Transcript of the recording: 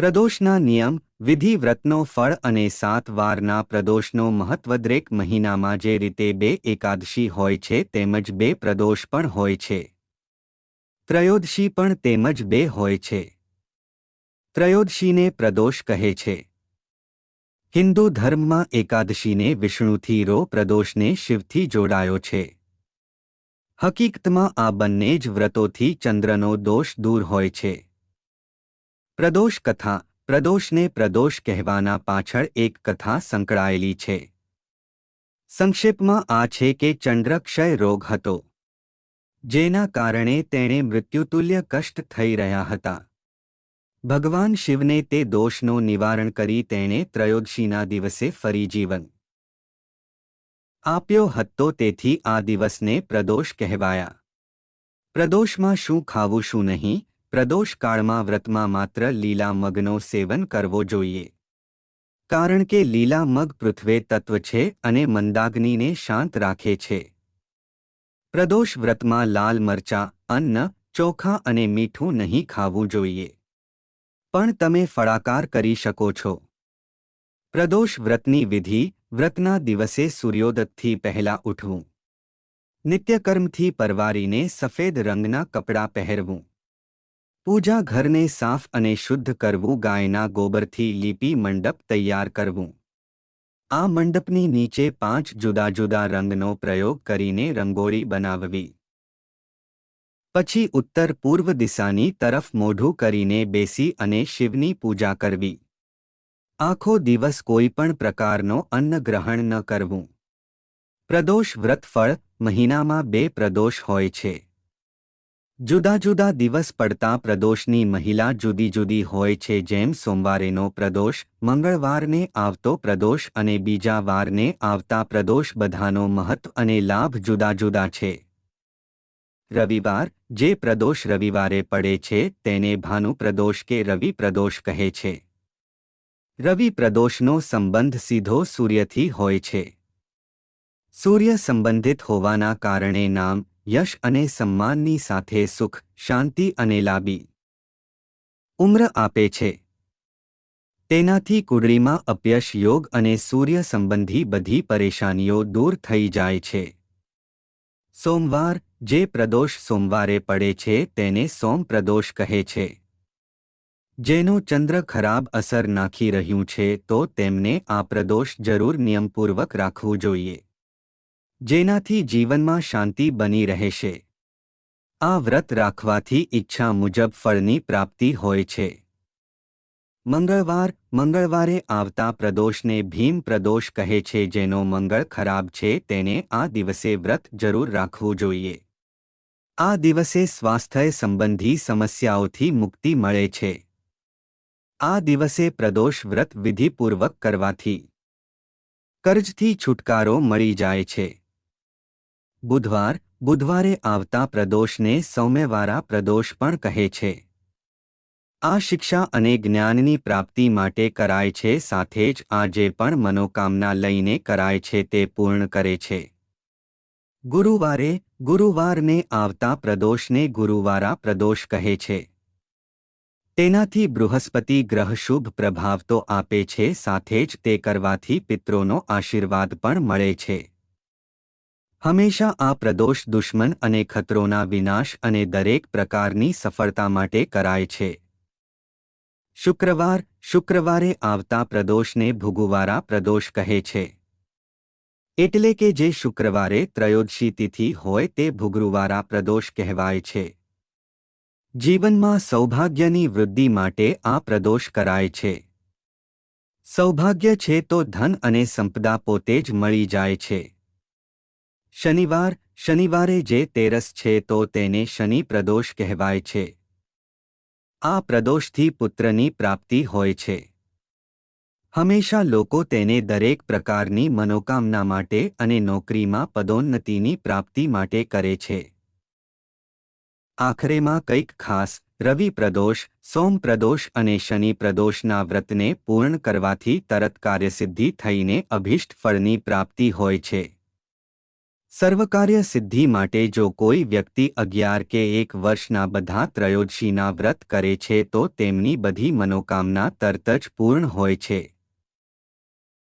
પ્રદોષના નિયમ વિધિ વ્રતનો ફળ અને 7 વારના પ્રદોષનો મહત્વ દરેક મહિનામાં જે રીતે 2 એકાદશી હોય છે તેમજ 2 પ્રદોષ પણ હોય છે। ત્રયોદશી પણ તેમજ 2 હોય છે। ત્રયોદશીને પ્રદોષ કહે છે। હિન્દુ ધર્મમાં એકાદશીને વિષ્ણુથી પ્રદોષને શિવથી જોડાયો છે। હકીકતમાં આ બંને જ વ્રતોથી ચંદ્રનો દોષ દૂર હોય છે। પ્રદોષ કથા પ્રદોષને પ્રદોષ કહેવાના પાછળ એક કથા સંકળાયેલી છે। સંક્ષેપમાં આ છે કે ચંદ્રક્ષય રોગ હતો, જેના કારણે તેણે મૃત્યુતુલ્ય કષ્ટ થઈ રહ્યા હતા। ભગવાન શિવને તે દોષનું નિવારણ કરી તેણે ત્રયોદશીના દિવસે ફરી જીવન આપ્યો હતો, તેથી આ દિવસને પ્રદોષ કહેવાયા। પ્રદોષમાં શું ખાવું શું નહીં? પ્રદોષ કાળમાં વ્રતમાં માત્ર લીલા મગનો સેવન કરવો જોઈએ, કારણ કે લીલા મગ પૃથ્વી તત્વ છે અને મંદાગ્નિને શાંત રાખે છે। પ્રદોષ વ્રતમાં લાલ મરચાં, અન્ન, ચોખા અને મીઠું નહીં ખાવું જોઈએ, પણ તમે ફળાકાર કરી શકો છો। પ્રદોષ વ્રતની વિધિ: વ્રતના દિવસે સૂર્યોદયથી પહેલા ઉઠવું, નિત્યકર્મથી પરવારીને સફેદ રંગના કપડાં પહેરવું, પૂજા ઘરને સાફ અને શુદ્ધ કરવું, ગાયના ગોબરથી લીપી મંડપ તૈયાર કરવું, આ મંડપની નીચે 5 જુદા જુદા રંગનો પ્રયોગ કરીને રંગોળી બનાવવી, પછી ઉત્તર પૂર્વ દિશાની તરફ મોઢું કરીને બેસી અને શિવની પૂજા કરવી। આખો દિવસ કોઈ પણ પ્રકારનો અન્ન ગ્રહણ ન કરવું। પ્રદોષ વ્રત ફળ: મહિનામાં 2 પ્રદોષ હોય છે। જુદા જુદા દિવસ પડતા પ્રદોષની મહિલા જુદી જુદી હોય છે, જેમ સોમવારેનો પ્રદોષ, મંગળવારને આવતો પ્રદોષ અને બીજા વારને આવતા પ્રદોષ। બધાનો મહત્વ અને લાભ જુદા જુદા છે। રવિવાર: જે પ્રદોષ રવિવારે પડે છે તેને ભાનુ પ્રદોષ કે રવિ પ્રદોષ કહે છે। રવિ પ્રદોષનો સંબંધ સીધો સૂર્યથી હોય છે। સૂર્ય સંબંધિત હોવાના કારણે નામ, યશ અને સન્માનની સાથે સુખ, શાંતિ અને લાંબી ઉંમર આપે છે। તેનાથી કુંડળીમાં અપયશ યોગ અને સૂર્ય સંબંધી બધી પરેશાનીઓ દૂર થઈ જાય છે। સોમવાર: જે પ્રદોષ સોમવારે પડે છે તેને સોમ પ્રદોષ કહે છે। જેનો ચંદ્ર ખરાબ અસર નાખી રહ્યું છે તો તેમને આ પ્રદોષ જરૂર નિયમપૂર્વક રાખવું જોઈએ, જેનાથી જીવનમાં શાંતિ બની રહેશે। આ વ્રત રાખવાથી ઈચ્છા મુજબ ફળની પ્રાપ્તિ હોય છે। મંગળવાર: મંગળવારે આવતા પ્રદોષને ભીમ પ્રદોષ કહે છે। જેનો મંગળ ખરાબ છે તેને આ દિવસે વ્રત જરૂર રાખવું જોઈએ। આ દિવસે સ્વાસ્થ્ય સંબંધી સમસ્યાઓથી મુક્તિ મળે છે। આ દિવસે પ્રદોષ વ્રત વિધિપૂર્વક કરવાથી કર્જથી છુટકારો મળી જાય છે। બુધવાર: બુધવારે આવતા પ્રદોષને સૌમ્યવારા પ્રદોષ પણ કહે છે। આ શિક્ષા અને જ્ઞાનની પ્રાપ્તિ માટે કરાય છે, સાથે જ આ જે પણ મનોકામના લઈને કરાય છે તે પૂર્ણ કરે છે। ગુરુવારે: ગુરુવારને આવતા પ્રદોષને ગુરુવારા પ્રદોષ કહે છે। તેનાથી બૃહસ્પતિ ગ્રહ શુભ પ્રભાવ તો આપે છે, સાથે જ તે કરવાથી પિતરોનો આશીર્વાદ પણ મળે છે। હંમેશા આ પ્રદોષ દુશ્મન અને ખતરોના વિનાશ અને દરેક પ્રકારની સફળતા માટે કરાય છે। શુક્રવાર: શુક્રવારે આવતા પ્રદોષને ભૃગુવારા પ્રદોષ કહે છે। એટલે કે જે શુક્રવારે ત્રયોદશી તિથિ હોય તે ભૃગુવારા પ્રદોષ કહેવાય છે। જીવનમાં સૌભાગ્યની વૃદ્ધિ માટે આ પ્રદોષ કરાય છે। સૌભાગ્ય છે તો ધન અને સંપદા પોતે જ મળી જાય છે। શનિવાર: શનિવારે જે તેરસ છે તો તેને શનિ પ્રદોષ કહેવાય છે। આ પ્રદોષથી પુત્રની પ્રાપ્તિ હોય છે। હંમેશા લોકો તેને દરેક પ્રકારની મનોકામના માટે અને નોકરીમાં પદોન્નતિની પ્રાપ્તિ માટે કરે છે। આખરેમાં કંઈક ખાસ: રવિ પ્રદોષ, સોમ પ્રદોષ અને શનિ પ્રદોષના વ્રતને પૂર્ણ કરવાથી તરત કાર્યસિદ્ધિ થઈને અભિષ્ટ ફળની પ્રાપ્તિ હોય છે। સર્વકાર્ય સિદ્ધિ માટે જો કોઈ વ્યક્તિ 11 કે 1 વર્ષના બધા ત્રયોદશીના વ્રત કરે છે તો તેમની બધી મનોકામના તરત જ પૂર્ણ હોય છે।